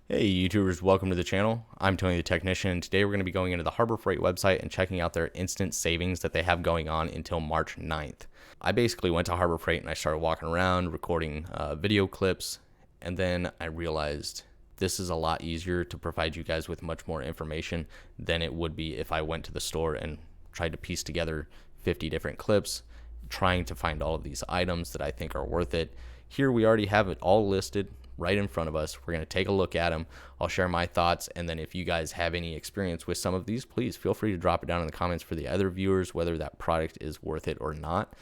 Hey YouTubers, welcome to the channel. I'm Tony the Technician, and today we're going to be going into the Harbor Freight website and checking out their instant savings that they have going on until March 9th. I basically went to Harbor Freight and I started walking around, recording video clips, and then I realized this is a lot easier to provide you guys with much more information than it would be if I went to the store and tried to piece together 50 different clips, trying to find all of these items that I think are worth it. Here we already have it all listed right in front of us. We're going to take a look at them. I'll share my thoughts, and then if you guys have any experience with some of these, please feel free to drop it down in the comments for the other viewers, whether that product is worth it or not.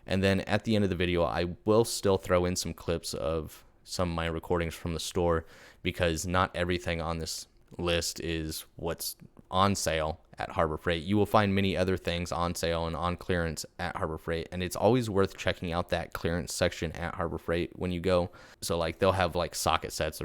And then at the end of the video, I will still throw in some clips of some of my recordings from the store, because not everything on this list is what's on sale at Harbor Freight. You will find many other things on sale and on clearance at Harbor Freight, and it's always worth checking out that clearance section at Harbor Freight when you go. So like they'll have like socket sets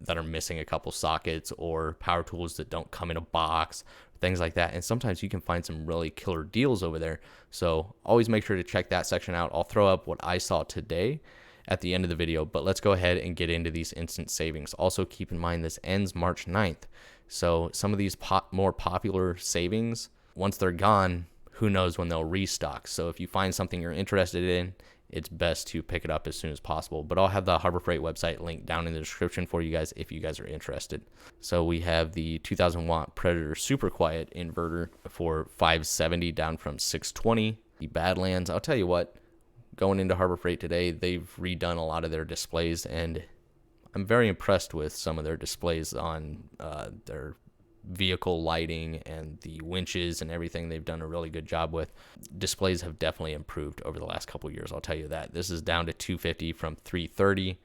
that are missing a couple sockets, or power tools that don't come in a box, things like that. And sometimes you can find some really killer deals over there. So always make sure to check that section out. I'll throw up what I saw today at the end of the video, but let's go ahead and get into these instant savings. Also keep in mind this ends March 9th. So some of these more popular savings, once they're gone, who knows when they'll restock. So if you find something you're interested in, it's best to pick it up as soon as possible. But I'll have the Harbor Freight website linked down in the description for you guys if you guys are interested. So we have the 2000 watt Predator Super Quiet inverter for $570 down from $620. The Badlands, I'll tell you what, going into Harbor Freight today, they've redone a lot of their displays, and I'm very impressed with some of their displays on their vehicle lighting and the winches and everything. They've done a really good job with. Displays have definitely improved over the last couple of years, I'll tell you that. This is down to $250 from $330.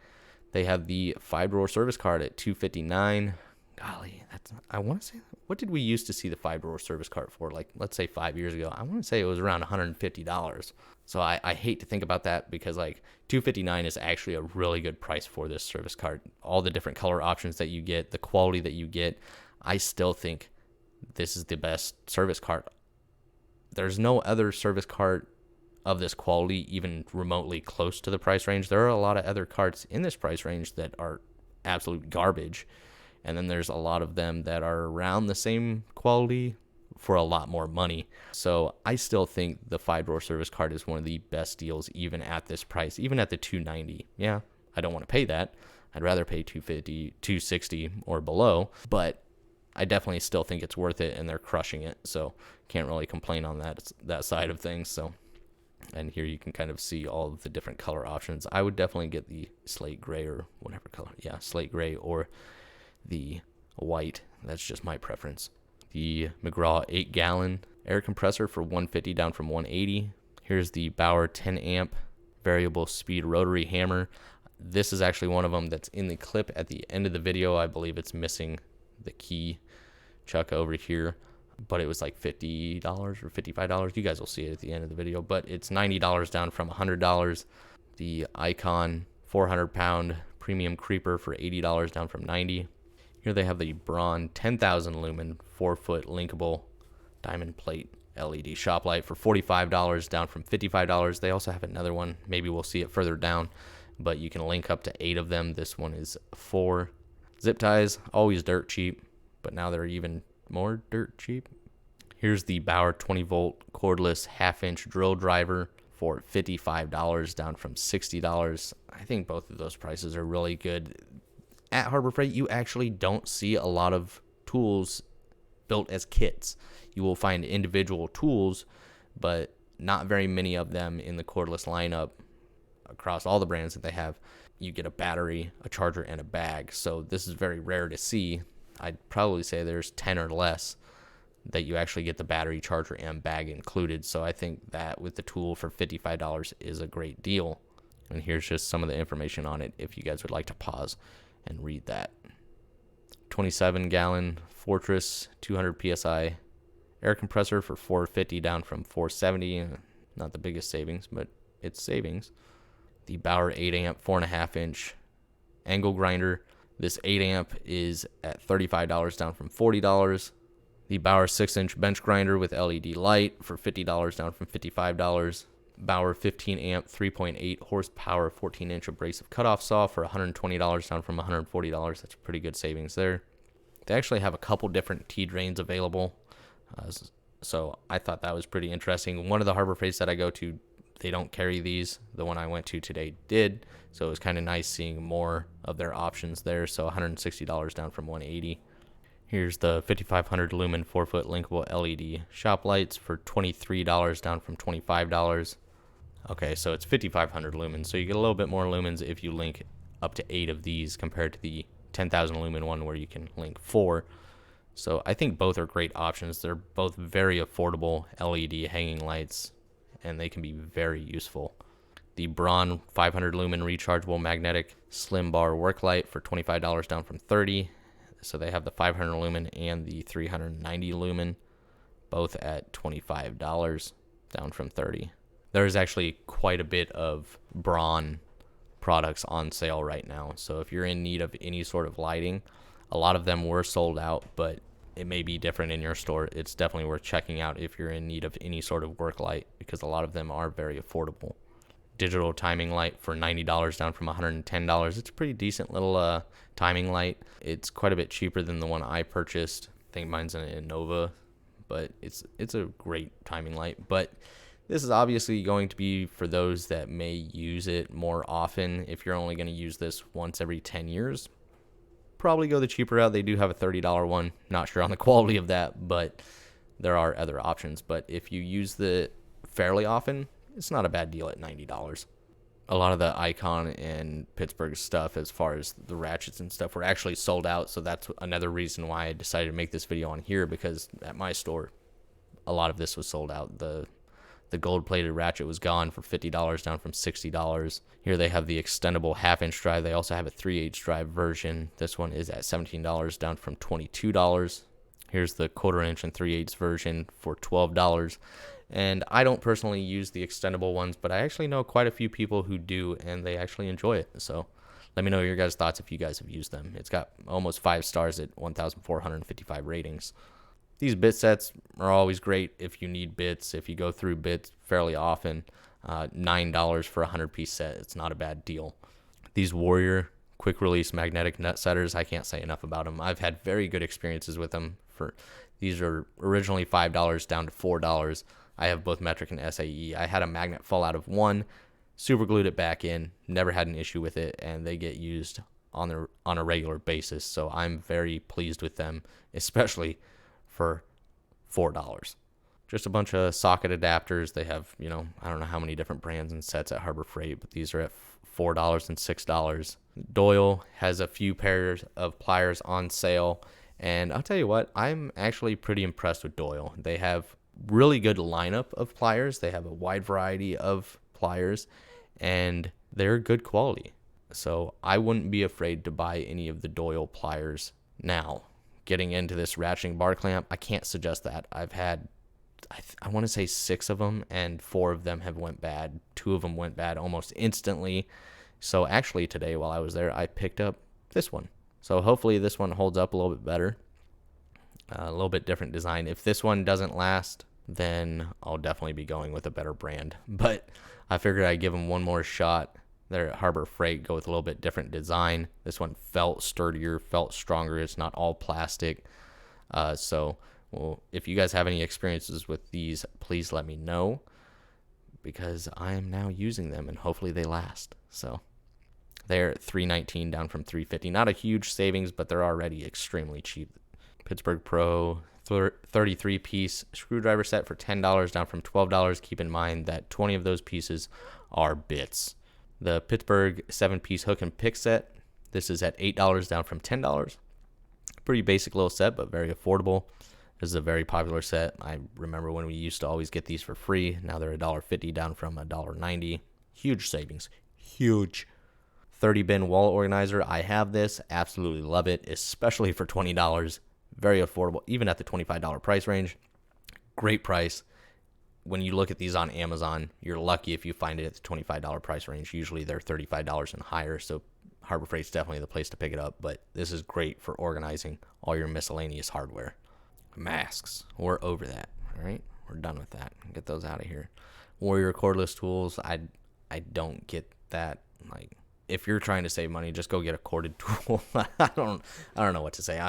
They have the 5-drawer service card at $259. Golly, I want to say, what did we used to see the 5-drawer service cart for? Like, let's say 5 years ago. I want to say it was around $150. So I hate to think about that, because like $259 is actually a really good price for this service cart. All the different color options that you get, the quality that you get, I still think this is the best service cart. There's no other service cart of this quality even remotely close to the price range. There are a lot of other carts in this price range that are absolute garbage. And then there's a lot of them that are around the same quality for a lot more money. So I still think the 5-drawer service cart is one of the best deals, even at this price, even at the $290. Yeah, I don't want to pay that. I'd rather pay $250, $260 or below, but I definitely still think it's worth it, and they're crushing it. So can't really complain on that side of things. So, and here you can kind of see all of the different color options. I would definitely get the slate gray or whatever color. Yeah, slate gray or the white. That's just my preference. The McGraw 8-gallon air compressor for $150 down from $180. Here's the Bauer 10 amp variable speed rotary hammer. This is actually one of them that's in the clip at the end of the video. I believe it's missing the key chuck over here, but it was like $50 or $55. You guys will see it at the end of the video, but it's $90 down from $100. The Icon 400-pound premium creeper for $80 down from $90. Here they have the Braun 10,000 lumen 4-foot linkable diamond plate LED shop light for $45 down from $55. They also have another one. Maybe we'll see it further down, but you can link up to 8 of them. This one is 4. Zip ties, always dirt cheap, but now they're even more dirt cheap. Here's the Bauer 20-volt cordless half-inch drill driver for $55 down from $60. I think both of those prices are really good. At Harbor Freight, you actually don't see a lot of tools built as kits. You will find individual tools, but not very many of them in the cordless lineup across all the brands that they have. You get a battery, a charger, and a bag. So this is very rare to see. I'd probably say there's 10 or less that you actually get the battery, charger, and bag included. So I think that with the tool for $55 is a great deal. And here's just some of the information on it if you guys would like to pause and read that. 27-gallon Fortress 200 psi air compressor for $450 down from $470. Not the biggest savings, but it's savings. The Bauer 8 amp 4.5-inch angle grinder. This 8 amp is at $35 down from $40. The Bauer 6-inch bench grinder with LED light for $50 down from $55. Bauer 15 amp 3.8 horsepower 14-inch abrasive cutoff saw for $120 down from $140. That's a pretty good savings there. They actually have a couple different T drains available, so I thought that was pretty interesting. One of the Harbor Freights that I go to, they don't carry these. The one I went to today did, so it was kind of nice seeing more of their options there. So $160 down from $180. Here's the 5500 lumen 4-foot linkable LED shop lights for $23 down from $25. Okay, so it's 5500 lumens, so you get a little bit more lumens if you link up to 8 of these compared to the 10,000 lumen one where you can link 4. So I think both are great options. They're both very affordable LED hanging lights, and they can be very useful. The Braun 500 lumen rechargeable magnetic slim bar work light for $25 down from $30. So they have the 500 lumen and the 390 lumen, both at $25 down from $30. There's actually quite a bit of Braun products on sale right now. So if you're in need of any sort of lighting, a lot of them were sold out, but it may be different in your store. It's definitely worth checking out if you're in need of any sort of work light, because a lot of them are very affordable. Digital timing light for $90 down from $110. It's a pretty decent little timing light. It's quite a bit cheaper than the one I purchased. I think mine's an Innova, but it's a great timing light. But this is obviously going to be for those that may use it more often. If you're only going to use this once every 10 years, probably go the cheaper route. They do have a $30 one. Not sure on the quality of that, but there are other options. But if you use the fairly often, it's not a bad deal at $90. A lot of the Icon and Pittsburgh stuff, as far as the ratchets and stuff, were actually sold out. So that's another reason why I decided to make this video on here, because at my store, a lot of this was sold out. The gold-plated ratchet was gone for $50 down from $60. Here they have the extendable half-inch drive. They also have a 3/8 drive version. This one is at $17 down from $22. Here's the 1/4-inch and 3/8 version for $12. And I don't personally use the extendable ones, but I actually know quite a few people who do, and they actually enjoy it. So let me know your guys' thoughts if you guys have used them. It's got almost 5 stars at 1,455 ratings. These bit sets are always great if you need bits, if you go through bits fairly often. $9 for a 100-piece set. It's not a bad deal. These Warrior quick release magnetic nut setters, I can't say enough about them. I've had very good experiences with them. These are originally $5 down to $4. I have both metric and SAE. I had a magnet fall out of one, super glued it back in, never had an issue with it, and they get used on a regular basis. So I'm very pleased with them, especially for $4. Just a bunch of socket adapters. They have, I don't know how many different brands and sets at Harbor Freight, but these are at $4 and $6. Doyle has a few pairs of pliers on sale, and I'll tell you what, I'm actually pretty impressed with Doyle. They have really good lineup of pliers. They have a wide variety of pliers, and they're good quality. So I wouldn't be afraid to buy any of the Doyle pliers now. Getting into this ratcheting bar clamp, I can't suggest that. I've had, I want to say 6 of them, and 4 of them have went bad. 2 of them went bad almost instantly. So actually today while I was there, I picked up this one. So hopefully this one holds up a little bit better. A little bit different design. If this one doesn't last, then I'll definitely be going with a better brand. But I figured I'd give them one more shot. They're at Harbor Freight, go with a little bit different design. This one felt sturdier, felt stronger. It's not all plastic. So if you guys have any experiences with these, please let me know, because I am now using them and hopefully they last. So they're at $319 down from $350. Not a huge savings, but they're already extremely cheap. Pittsburgh Pro 33-piece screwdriver set for $10 down from $12. Keep in mind that 20 of those pieces are bits. The Pittsburgh 7-piece hook and pick set, this is at $8 down from $10. Pretty basic little set, but very affordable. This is a very popular set. I remember when we used to always get these for free. Now they're $1.50 down from $1.90. Huge savings. Huge. 30-bin wall organizer. I have this. Absolutely love it, especially for $20. Very affordable, even at the $25 price range. Great price. When you look at these on Amazon, you're lucky if you find it at the $25 price range. Usually they're $35 and higher, so Harbor Freight's definitely the place to pick it up, but this is great for organizing all your miscellaneous hardware. Masks, we're over that, all right? We're done with that. Get those out of here. Warrior cordless tools, I don't get that. Like, if you're trying to save money, just go get a corded tool. I don't know what to say.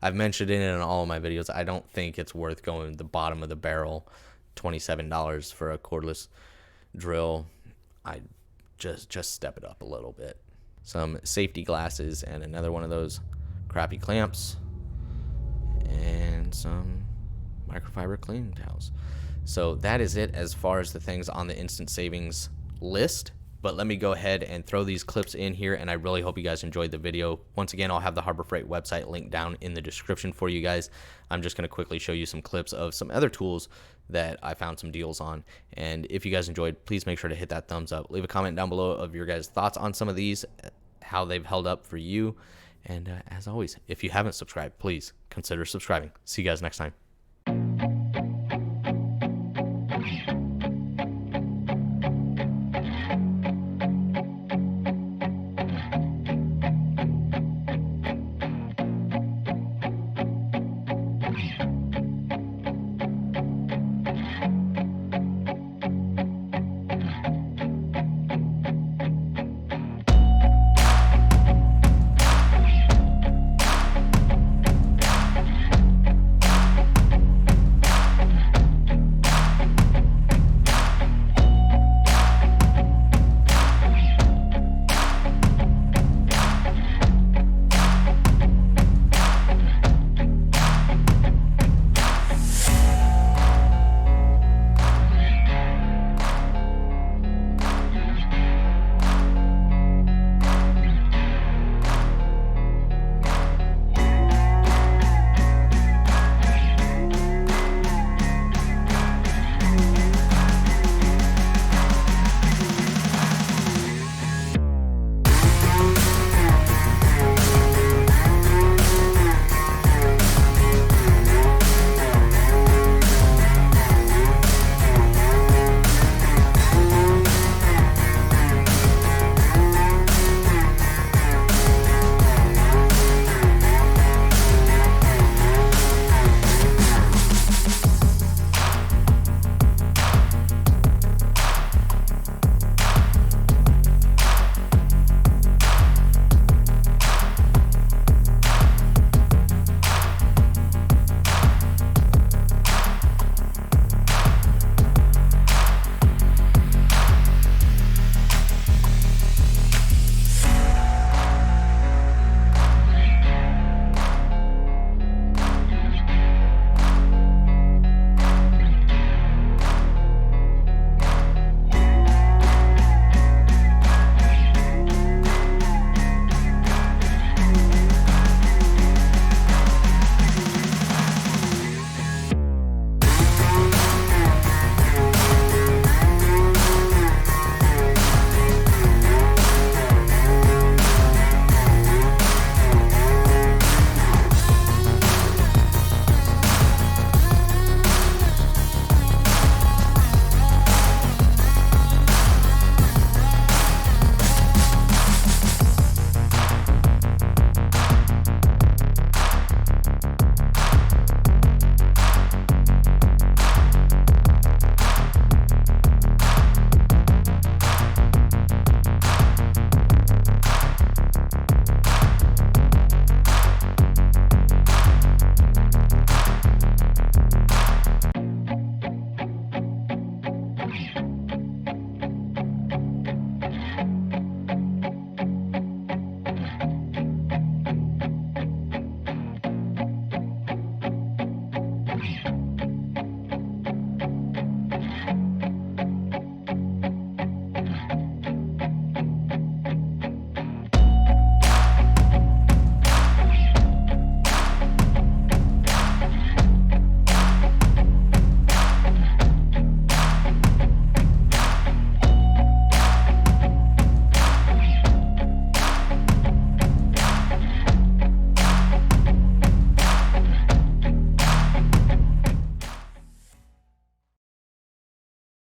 I've mentioned it in all of my videos. I don't think it's worth going to the bottom of the barrel, $27 for a cordless drill. I just step it up a little bit. Some safety glasses and another one of those crappy clamps, and some microfiber cleaning towels. So that is it as far as the things on the instant savings list. But let me go ahead and throw these clips in here, and I really hope you guys enjoyed the video. Once again, I'll have the Harbor Freight website linked down in the description for you guys. I'm just going to quickly show you some clips of some other tools that I found some deals on. And if you guys enjoyed, please make sure to hit that thumbs up. Leave a comment down below of your guys' thoughts on some of these, how they've held up for you. And as always, if you haven't subscribed, please consider subscribing. See you guys next time.